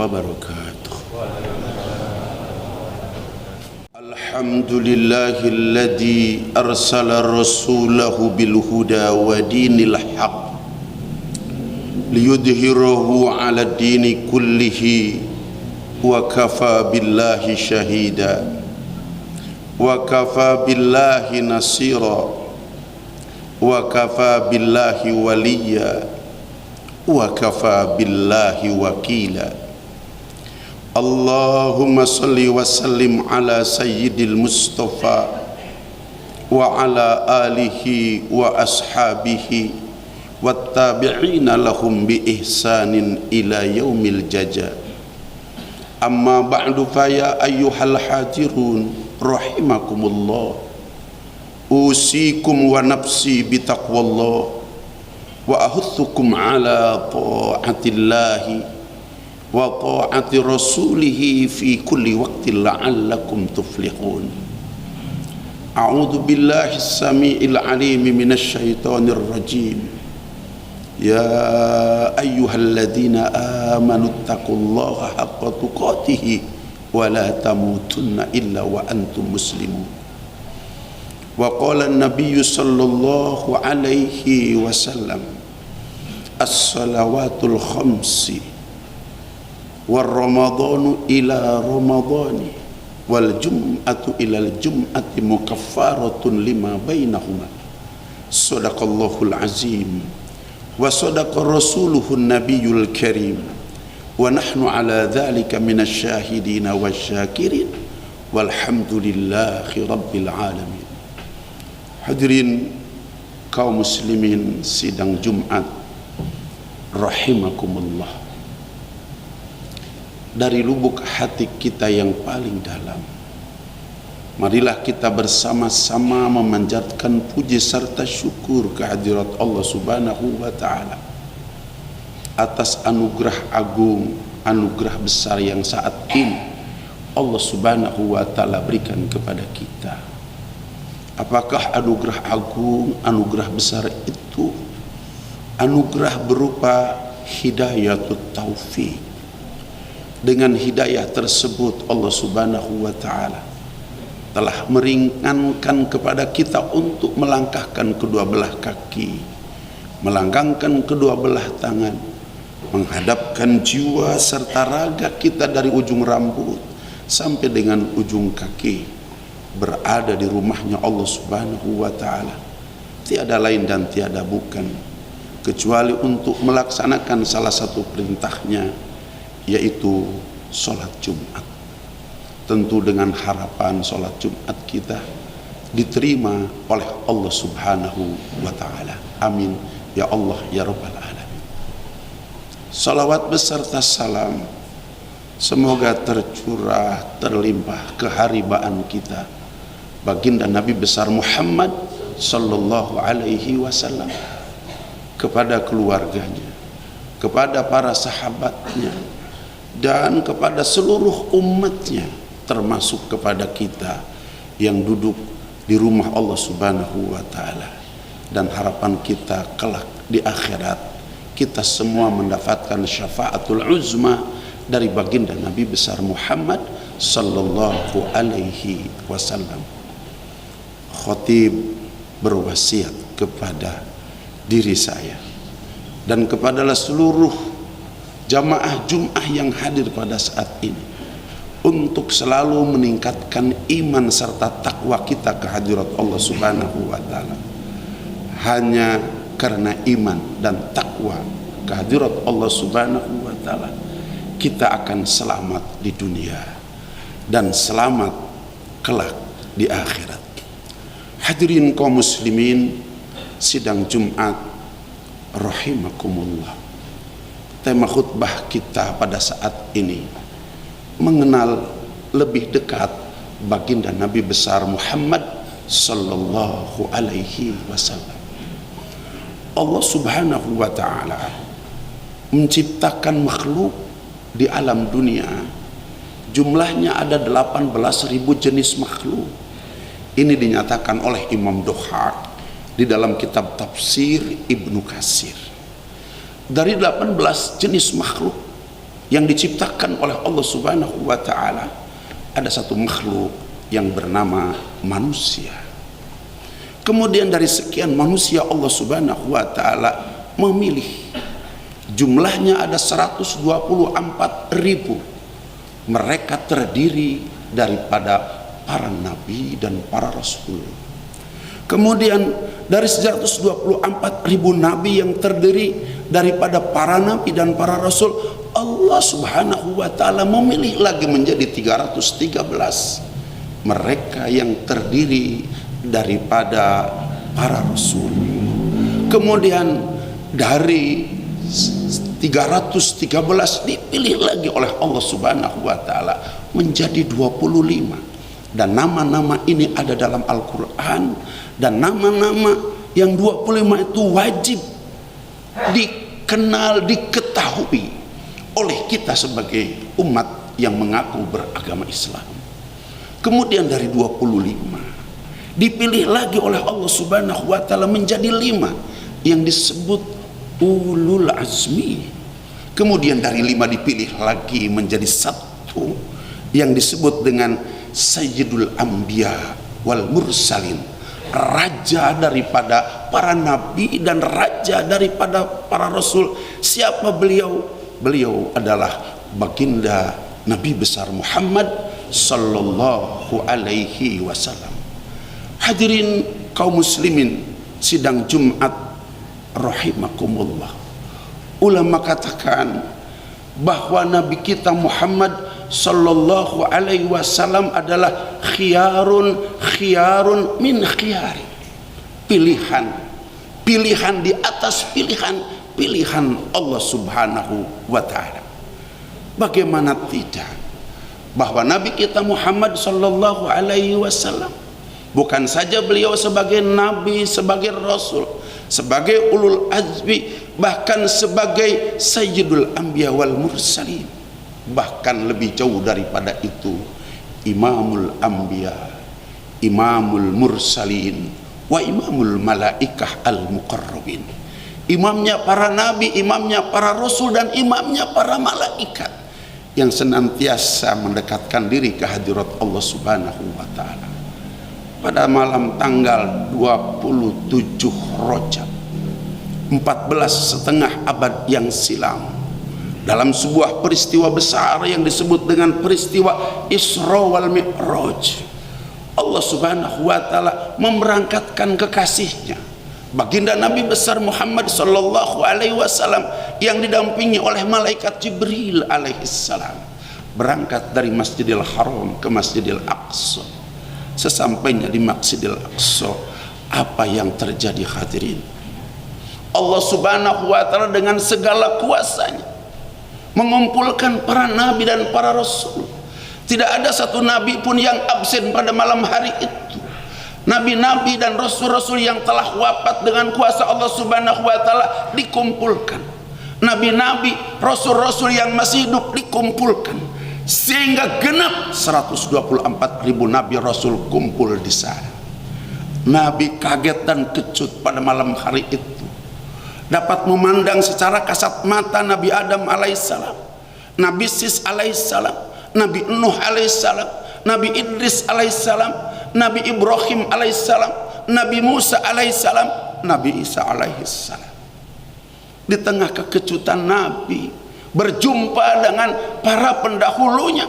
wabarakatuh. Alhamdulillahilladzi arsala rasulahu bil huda wa dinil haq liyudhhirahu 'ala dini kullihi wa kafa billahi shahida wa kafa billahi nasira wa kafa billahi waliya wa kafa billahi wakila. Allahumma salli wa sallim ala sayyidil mustafa wa ala alihi wa ashabihi wattabi'ina lahum bi ihsanin ila yaumil jaza. Amma ba'du fa ya ayyuhal hadirun rahimakumullah, usikum wa nafsi bi taqwallah wa ahuthukum ala ta'atillahi wa ta'ati rasulihi fi kulli waqtin la'allakum tuflihun. A'udzu billahi as-sami'il 'alim minasy syaithanir rajim. Ya ayyuhalladzina amanu taqullaha haqqa tuqatih wa la tamutunna illa wa antum muslimun. Wa qala an-nabiyyu sallallahu alaihi wasallam, as-salawatul khamsi wal ramadhanu ila ramadhani wal jum'atu ilal jum'ati mukaffaratun lima bainahuma. Sadaqallahul azim wa sadaqa rasuluhun nabiyyul karim wa nahnu ala dhalika minasy syahidin wasyakirin walhamdulillahi rabbil alamin. Hadirin kaum muslimin sidang Jumat rahimakumullah. Dari lubuk hati kita yang paling dalam, marilah kita bersama-sama memanjatkan puji serta syukur kehadirat Allah Subhanahu wa ta'ala atas anugerah agung, anugerah besar yang saat ini Allah Subhanahu wa ta'ala berikan kepada kita. Apakah anugerah agung, anugerah besar itu? Anugerah berupa hidayatut taufik. Dengan hidayah tersebut Allah Subhanahu wa ta'ala telah meringankan kepada kita untuk melangkahkan kedua belah kaki, melangkahkan kedua belah tangan, menghadapkan jiwa serta raga kita dari ujung rambut sampai dengan ujung kaki berada di rumahnya Allah Subhanahu wa ta'ala. Tiada lain dan tiada bukan kecuali untuk melaksanakan salah satu perintahnya, yaitu sholat Jumat. Tentu dengan harapan sholat Jumat kita diterima oleh Allah Subhanahu wa ta'ala. Amin ya Allah ya Rabbal alamin. Salawat beserta salam semoga tercurah terlimpah keharibaan kita baginda Nabi besar Muhammad sallallahu alaihi wasallam, kepada keluarganya, kepada para sahabatnya, dan kepada seluruh umatnya, termasuk kepada kita yang duduk di rumah Allah Subhanahu wa ta'ala. Dan harapan kita kelak di akhirat kita semua mendapatkan syafaatul uzma dari baginda Nabi besar Muhammad sallallahu alaihi wasallam. Khatib berwasiat kepada diri saya dan kepada seluruh jamaah Jum'ah yang hadir pada saat ini untuk selalu meningkatkan iman serta takwa kita kehadirat Allah Subhanahu wa ta'ala. Hanya karena iman dan takwa kehadirat Allah Subhanahu wa ta'ala kita akan selamat di dunia dan selamat kelak di akhirat. Hadirin kaum muslimin sidang Jumat rahimakumullah. Tema khutbah kita pada saat ini mengenal lebih dekat baginda Nabi besar Muhammad sallallahu alaihi wasallam. Allah Subhanahu wa ta'ala menciptakan makhluk di alam dunia, jumlahnya ada 18.000 jenis makhluk. Ini dinyatakan oleh Imam Dohak di dalam kitab tafsir Ibnu Katsir. Dari 18 jenis makhluk yang diciptakan oleh Allah Subhanahu wa ta'ala, ada satu makhluk yang bernama manusia. Kemudian dari sekian manusia Allah Subhanahu wa ta'ala memilih, jumlahnya ada 124.000. Mereka terdiri daripada para nabi dan para rasul. Kemudian dari 124.000 nabi yang terdiri daripada para nabi dan para rasul, Allah Subhanahu wa ta'ala memilih lagi menjadi 313 mereka yang terdiri daripada para rasul. Kemudian dari 313 dipilih lagi oleh Allah Subhanahu wa ta'ala menjadi 25, dan nama-nama ini ada dalam Al-Quran, dan nama-nama yang 25 itu wajib dikenal, diketahui oleh kita sebagai umat yang mengaku beragama Islam. Kemudian dari 25 dipilih lagi oleh Allah Subhanahu wa ta'ala menjadi 5 yang disebut ulul azmi. Kemudian dari 5 dipilih lagi menjadi 1 yang disebut dengan Sayyidul Anbiya wal Mursalin, raja daripada para nabi dan raja daripada para rasul. Siapa beliau? Beliau adalah baginda Nabi besar Muhammad sallallahu alaihi wasallam. Hadirin kaum muslimin sidang Jumat rahimakumullah, ulama katakan bahwa Nabi kita Muhammad sallallahu alaihi wasallam adalah khiyarun min khiyari, pilihan di atas pilihan Allah Subhanahu wa ta'ala. Bagaimana tidak bahwa Nabi kita Muhammad sallallahu alaihi wasallam bukan saja beliau sebagai nabi, sebagai rasul, sebagai ulul azmi, bahkan sebagai Sayyidul Anbiya wal Mursalin, bahkan lebih jauh daripada itu, Imamul Anbiya, Imamul Mursalin, wa Imamul Malaikah al-Muqarrabin. Imamnya para nabi, imamnya para rasul, dan imamnya para malaikat yang senantiasa mendekatkan diri ke hadirat Allah Subhanahu wa ta'ala. Pada malam tanggal 27 Rajab 14,5 abad yang silam, dalam sebuah peristiwa besar yang disebut dengan peristiwa Isra wal Mi'raj, Allah Subhanahu wa ta'ala memberangkatkan kekasihnya baginda Nabi besar Muhammad sallallahu alaihi wasallam yang didampingi oleh malaikat Jibril alaihissalam, berangkat dari Masjidil Haram ke Masjidil Aqsa. Sesampainya di Masjidil Aqsa, apa yang terjadi hadirin? Allah Subhanahu wa ta'ala dengan segala kuasanya mengumpulkan para nabi dan para rasul. Tidak ada satu nabi pun yang absen pada malam hari itu. Nabi-nabi dan rasul-rasul yang telah wafat dengan kuasa Allah Subhanahu wa ta'ala dikumpulkan. Nabi-nabi, rasul-rasul yang masih hidup dikumpulkan, sehingga genap 124.000 nabi rasul kumpul di sana. Nabi kaget dan kecut pada malam hari itu, dapat memandang secara kasat mata Nabi Adam alaihissalam, Nabi Sis alaihissalam, Nabi Nuh alaihissalam, Nabi Idris alaihissalam, Nabi Ibrahim alaihissalam, Nabi Musa alaihissalam, Nabi Isa alaihissalam. Di tengah kekejutan Nabi berjumpa dengan para pendahulunya,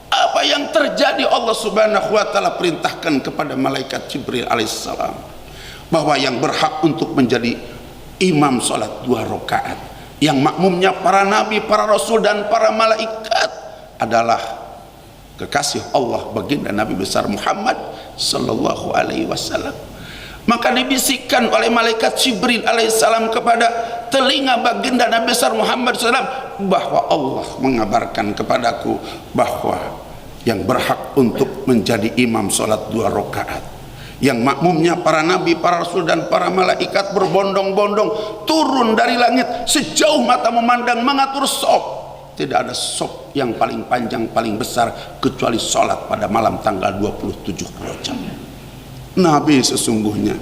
apa yang terjadi? Allah Subhanahu wa ta'ala perintahkan kepada malaikat Jibril alaihissalam bahwa yang berhak untuk menjadi imam sholat 2 rakaat, yang makmumnya para nabi, para rasul, dan para malaikat adalah kekasih Allah baginda Nabi besar Muhammad sallallahu alaihi wasallam. Maka dibisikkan oleh malaikat Jibril alaihissalam kepada telinga baginda Nabi besar Muhammad SAW bahwa Allah mengabarkan kepadaku bahwa yang berhak untuk menjadi imam sholat 2 rakaat, yang makmumnya para nabi, para rasul, dan para malaikat berbondong-bondong turun dari langit sejauh mata memandang mengatur sop. Tidak ada sop yang paling panjang, paling besar kecuali sholat pada malam tanggal 27 Rajab. Nabi sesungguhnya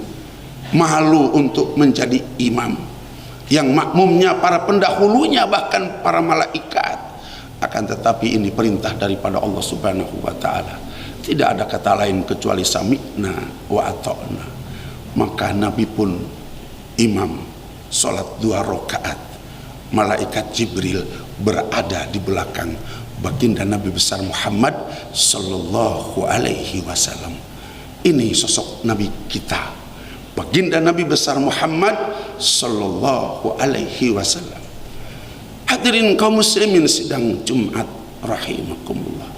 malu untuk menjadi imam yang makmumnya para pendahulunya, bahkan para malaikat, Akan tetapi ini perintah daripada Allah Subhanahu wa taala. Tidak ada kata lain kecuali sami'na wa ata'na. Maka Nabi pun imam salat 2 rakaat. Malaikat Jibril berada di belakang baginda Nabi besar Muhammad sallallahu alaihi wasallam. Ini sosok Nabi kita, baginda Nabi besar Muhammad sallallahu alaihi wasallam. Hadirin kaum muslimin sidang Jumat rahimakumullah.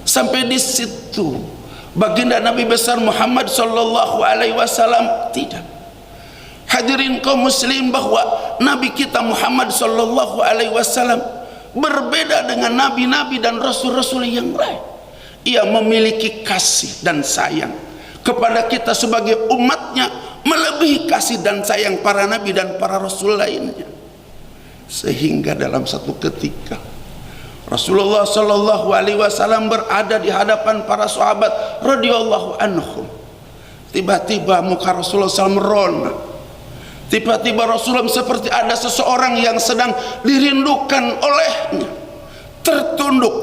Sampai di situ baginda Nabi besar Muhammad sallallahu alaihi wasallam tidak. Hadirin kaum muslim, bahwa Nabi kita Muhammad sallallahu alaihi wasallam berbeda dengan nabi-nabi dan rasul-rasul yang lain. Ia memiliki kasih dan sayang kepada kita sebagai umatnya, melebihi kasih dan sayang para nabi dan para rasul lainnya. Sehingga dalam satu ketika Rasulullah sallallahu alaihi wasallam berada di hadapan para sahabat radhiyallahu anhum. Tiba-tiba muka Rasulullah SAW merona. Tiba-tiba Rasulullah seperti ada seseorang yang sedang dirindukan olehnya, tertunduk,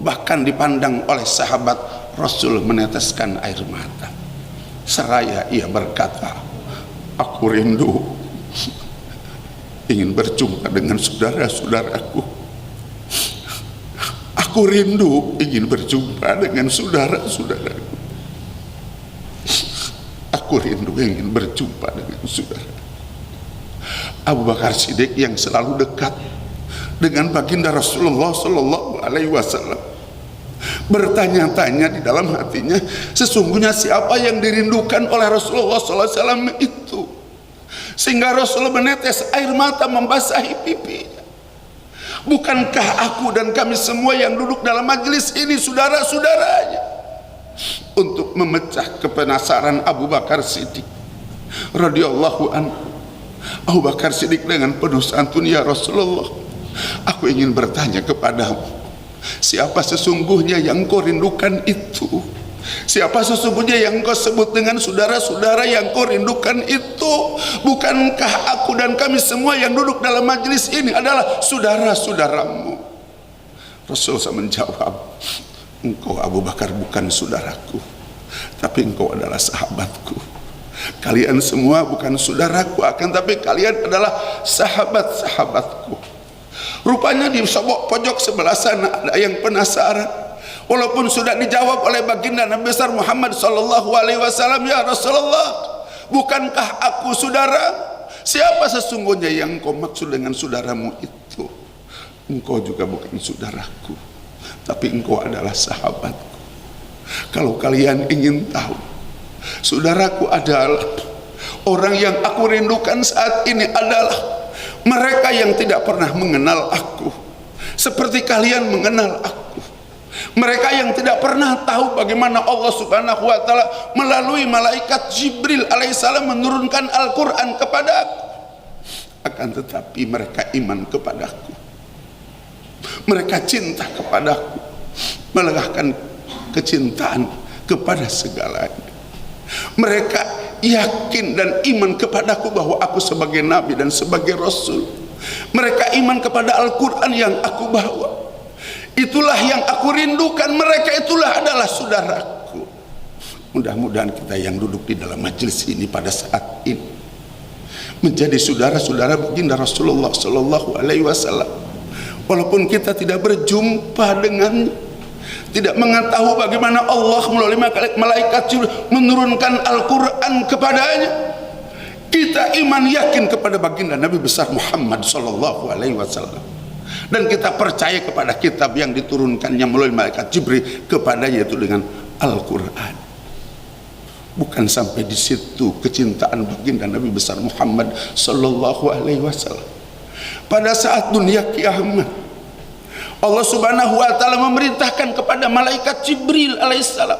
bahkan dipandang oleh sahabat. Rasul meneteskan air mata. Seraya ia berkata, aku rindu ingin berjumpa dengan saudara-saudaraku. Aku rindu ingin berjumpa dengan saudara-saudaraku. Aku rindu ingin berjumpa dengan saudara. Abu Bakar Siddiq yang selalu dekat dengan baginda Rasulullah sallallahu alaihi wasallam bertanya-tanya di dalam hatinya, sesungguhnya siapa yang dirindukan oleh Rasulullah sallallahu alaihi wasallam itu, sehingga Rasulullah menetes air mata membasahi pipinya. Bukankah aku dan kami semua yang duduk dalam majelis ini saudara-saudaranya? Untuk memecah kepenasaran Abu Bakar Siddiq radhiyallahu anhu, Abu Bakar Siddiq dengan penuh santun, ya Rasulullah, aku ingin bertanya kepadamu, siapa sesungguhnya yang kau rindukan itu? Siapa sesungguhnya yang kau sebut dengan saudara-saudara yang kau rindukan itu? Bukankah aku dan kami semua yang duduk dalam majelis ini adalah saudara-saudaramu? Rasulullah menjawab, engkau Abu Bakar bukan saudaraku, tapi engkau adalah sahabatku. Kalian semua bukan saudaraku, akan tapi kalian adalah sahabat-sahabatku. Rupanya di pojok sebelah sana ada yang penasaran. Walaupun sudah dijawab oleh baginda Nabi besar Muhammad sallallahu alaihi wasallam, ya Rasulullah, bukankah aku saudara? Siapa sesungguhnya yang kau maksud dengan saudaramu itu? Engkau juga bukan saudaraku, tapi engkau adalah sahabatku. Kalau kalian ingin tahu, saudaraku adalah orang yang aku rindukan saat ini adalah mereka yang tidak pernah mengenal aku seperti kalian mengenal aku. Mereka yang tidak pernah tahu bagaimana Allah Subhanahu wa taala melalui malaikat Jibril alaihissalam menurunkan Al-Quran kepada aku. Akan tetapi mereka iman kepadaku, mereka cinta kepadaku, melahirkan kecintaan kepada segalanya. Mereka yakin dan iman kepadaku bahwa aku sebagai nabi dan sebagai rasul. Mereka iman kepada Al-Quran yang aku bawa. Itulah yang aku rindukan. Mereka itulah adalah saudaraku. Mudah-mudahan kita yang duduk di dalam majelis ini pada saat ini menjadi saudara-saudara baginda Rasulullah sallallahu alaihi wasallam. Walaupun kita tidak berjumpa dengannya, tidak mengetahui bagaimana Allah melalui malaikat Jibril menurunkan Al-Quran kepadanya, kita iman yakin kepada baginda Nabi besar Muhammad sallallahu alaihi wasallam. Dan kita percaya kepada kitab yang diturunkannya melalui malaikat Jibril kepadanya, yaitu dengan Al-Quran. Bukan sampai di situ kecintaan baginda Nabi besar Muhammad sallallahu alaihi wasallam. Pada saat dunia kiamat, Allah Subhanahu wa taala memerintahkan kepada malaikat Jibril alaihissalam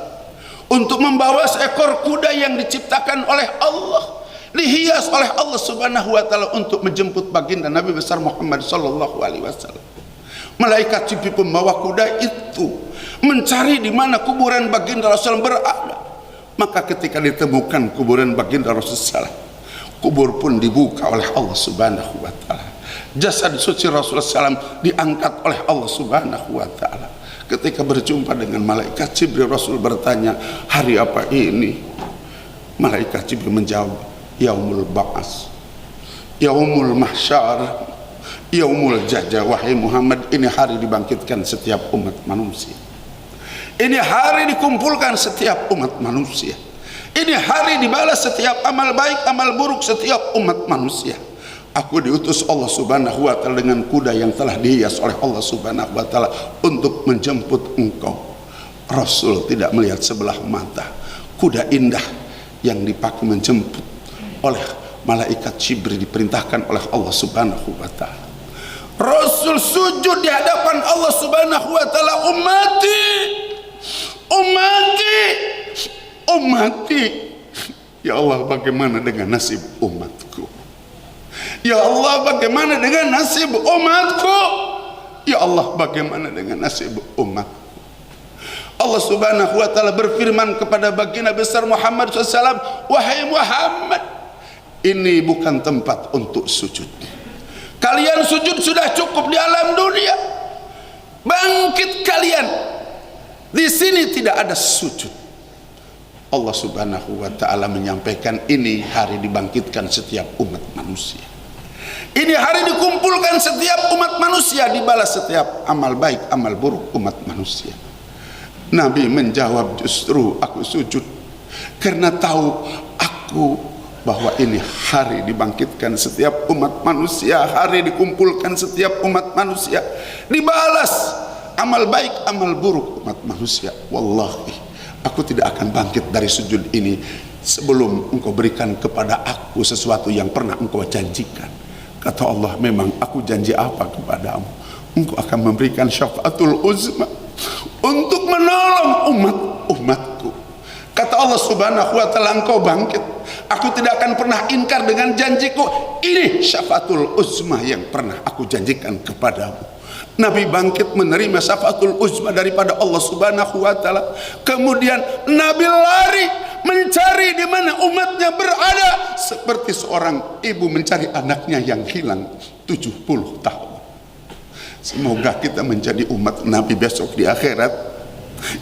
untuk membawa seekor kuda yang diciptakan oleh Allah, dihias oleh Allah Subhanahu wa taala untuk menjemput baginda Nabi besar Muhammad sallallahu alaihi wasallam. Malaikat Jibril membawa kuda itu mencari di mana kuburan baginda Rasul berada. Maka ketika ditemukan kuburan baginda Rasul, kubur pun dibuka oleh Allah Subhanahu wa taala. Jasad suci Rasulullah SAW diangkat oleh Allah Subhanahu wa ta'ala. Ketika berjumpa dengan malaikat Jibril, Rasul bertanya, hari apa ini? Malaikat Jibril menjawab, yaumul ba'as, yaumul mahsyar, yaumul jaza. Wahai Muhammad, ini hari dibangkitkan setiap umat manusia. Ini hari dikumpulkan setiap umat manusia. Ini hari dibalas setiap amal baik, amal buruk setiap umat manusia. Aku diutus Allah Subhanahu wa ta'ala dengan kuda yang telah dihias oleh Allah Subhanahu wa ta'ala untuk menjemput engkau. Rasul tidak melihat sebelah mata. Kuda indah yang dipakai menjemput oleh malaikat Jibril diperintahkan oleh Allah Subhanahu wa ta'ala. Rasul sujud di hadapan Allah Subhanahu wa ta'ala, ummati, ummati, ummati. Ya Allah, bagaimana dengan nasib umatku? Ya Allah, bagaimana dengan nasib umatku? Ya Allah, bagaimana dengan nasib umatku? Allah Subhanahu wa ta'ala berfirman kepada baginda besar Muhammad SAW, wahai Muhammad, ini bukan tempat untuk sujud. Kalian sujud sudah cukup di alam dunia. Bangkit kalian. Di sini tidak ada sujud. Allah Subhanahu wa ta'ala menyampaikan, ini hari dibangkitkan setiap umat manusia. Ini hari dikumpulkan setiap umat manusia, dibalas setiap amal baik, amal buruk umat manusia. Nabi menjawab, justru aku sujud karena tahu aku bahwa ini hari dibangkitkan setiap umat manusia, hari dikumpulkan setiap umat manusia, dibalas amal baik, amal buruk umat manusia. Wallahi, aku tidak akan bangkit dari sujud ini sebelum engkau berikan kepada aku sesuatu yang pernah engkau janjikan. Kata Allah, memang aku janji apa kepadamu? Engkau akan memberikan syafaatul uzma untuk menolong umatku. Kata Allah Subhanahu wa ta'ala, engkau bangkit, aku tidak akan pernah ingkar dengan janjiku. Ini syafaatul uzma yang pernah aku janjikan kepadamu. Nabi bangkit menerima syafaatul uzma daripada Allah Subhanahu wa ta'ala. Kemudian Nabi lari mencari di mana umatnya berada, seperti seorang ibu mencari anaknya yang hilang 70 tahun. Semoga kita menjadi umat Nabi besok di akhirat,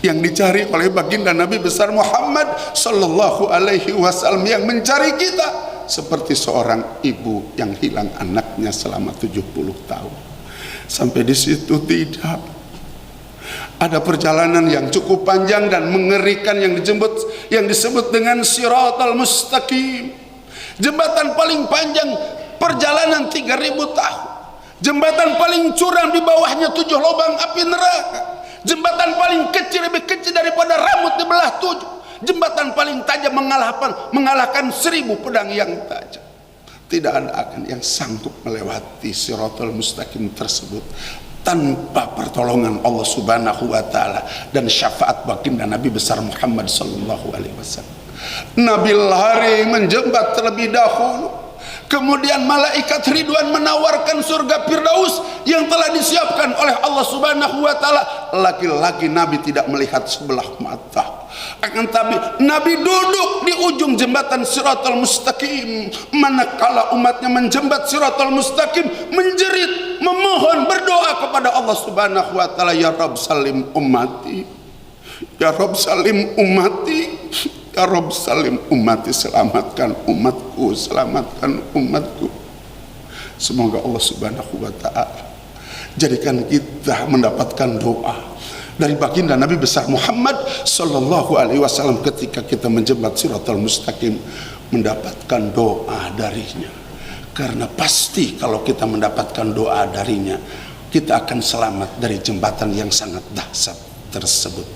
yang dicari oleh baginda Nabi besar Muhammad sallallahu alaihi wasallam, yang mencari kita seperti seorang ibu yang hilang anaknya selama 70 tahun. Sampai di situ tidak. Ada perjalanan yang cukup panjang dan mengerikan yang disebut dengan Siratal Mustaqim. Jembatan paling panjang perjalanan 3000 tahun. Jembatan paling curam, di bawahnya 7 lubang api neraka. Jembatan paling kecil, lebih kecil daripada rambut dibelah 7. Jembatan paling tajam mengalahkan 1000 pedang yang tajam. Tidak ada akan yang sanggup melewati Siratal Mustaqim tersebut tanpa pertolongan Allah Subhanahu wa ta'ala dan syafaat baginda Nabi besar Muhammad sallallahu alaihi wasallam. Nabi lari menjembat terlebih dahulu. Kemudian malaikat Ridwan menawarkan surga Firdaus yang telah disiapkan oleh Allah Subhanahu wa ta'ala. Lagi-lagi Nabi tidak melihat sebelah mata. Akan tapi Nabi duduk di ujung jembatan Siratal Mustaqim. Manakala umatnya menjembat Siratal Mustaqim, menjerit, memohon, berdoa kepada Allah Subhanahu wa ta'ala, ya Rabb salim ummati, ya Rabb salim ummati, ya Rabb salim ummati, selamatkan umatku, selamatkan umatku. Semoga Allah Subhanahu wa ta'ala jadikan kita mendapatkan doa dari baginda Nabi besar Muhammad sallallahu alaihi wasallam ketika kita menjembat Siratal Mustaqim, mendapatkan doa darinya. Karena pasti kalau kita mendapatkan doa darinya, kita akan selamat dari jembatan yang sangat dahsyat tersebut.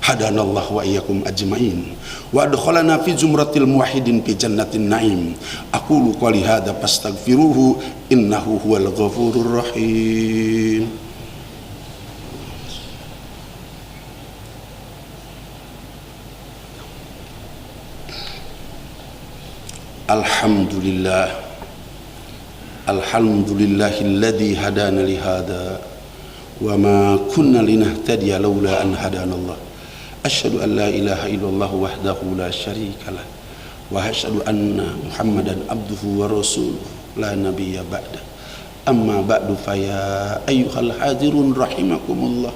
Hadanallahu wa iyyakum ajmain wa adkhalana fi zumratil muwahhidin fi jannatin na'im. Aqulu qouli hadza fastaghfiruhu innahu huwal ghafurur rahim. Alhamdulillah, alhamdulillahilladzi hadana li hada wa ma kunna linahtadiya laula an hadanallah. Asyhadu an la ilaha illallah wahdahu la syarikalah wa asyhadu anna Muhammadan abduhu wa rasuluh la nabiyya ba'da. Amma ba'du faya ayyuhal hadirun rahimakumullah.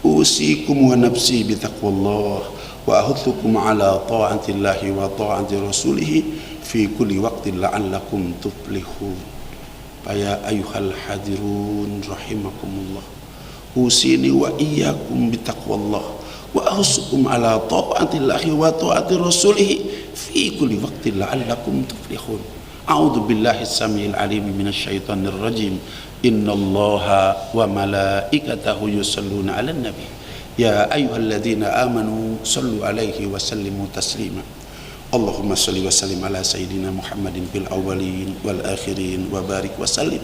Usikum wa nafsi bitaqwallah wa ahuthukum ala ta'atillahi wa ta'ati rasulih fi kulli waqtin la'allakum tuflihun. Faya ayyuhal hadirun rahimakumullah. Usini wa iyyakum bitaqwallah wa ahuthukum ala ta'atillahi wa ta'ati rasulih fi kulli waqtin la'allakum tuflihun. A'udzu billahi as-sami'il 'alim minasyaitonir rajim. Innallaha wa malaikatahu yusholluna 'alan nabi. Ya ayyuhalladzina amanu shallu 'alaihi wa sallimu taslima. Allahumma shalli wa sallim ala sayyidina Muhammadin fil awwalin wal akhirin wa barik wa sallim.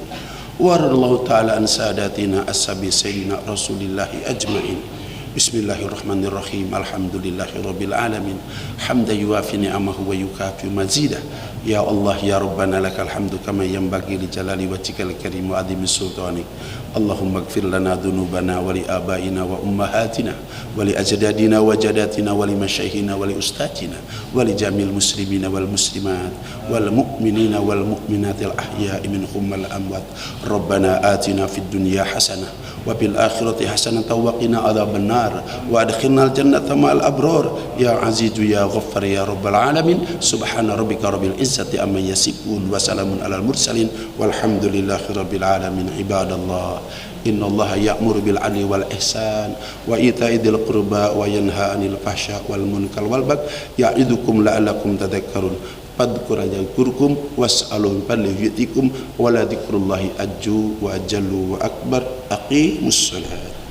Wa radallahu ta'ala an sadatina ashabi sayyidina Rasulillahi ajma'in. Bismillahirrahmanirrahim. Alhamdulillahi rabbil alamin. Hamdan yuwafi ni'amahu wa yukafi mazidah. Ya Allah ya Rabbana lakal hamdu kama yanbaghi li jalali wajhikal karim wa adhimi sultanik. Allahumma ighfir lana dhunubana wa li abaina wa ummahatina wa li ajdadina wa jadatina wa li masyayikhina wa li ustadina wa li jamil muslimina wal muslimat wal mu'minina wal mu'minatil ahya'i minhum wal amwat. Rabbana atina fid dunya hasanah wa fil akhirati hasanah wa qina adzaban nar wa adkhilnal jannata ma'al abrar. Ya azizu ya ghaffar ya rabbal alamin. Subhana rabbika rabbil izzati amma yasifun wa salamun alal mursalin walhamdulillahi rabbil alamin. Ibadallah, innallaha ya'muru bil 'adli wal ihsan wa ita'i dzil qurba wa yanha 'anil fahsya wal munkar wal baghi ya'idukum la'allakum tadhakkarun. Fadhkuru yadhkurkum was'alu min fadlihi yu'tikum wa la dzikrullahi ajju wa jallu wa akbar. Aqimus shalah.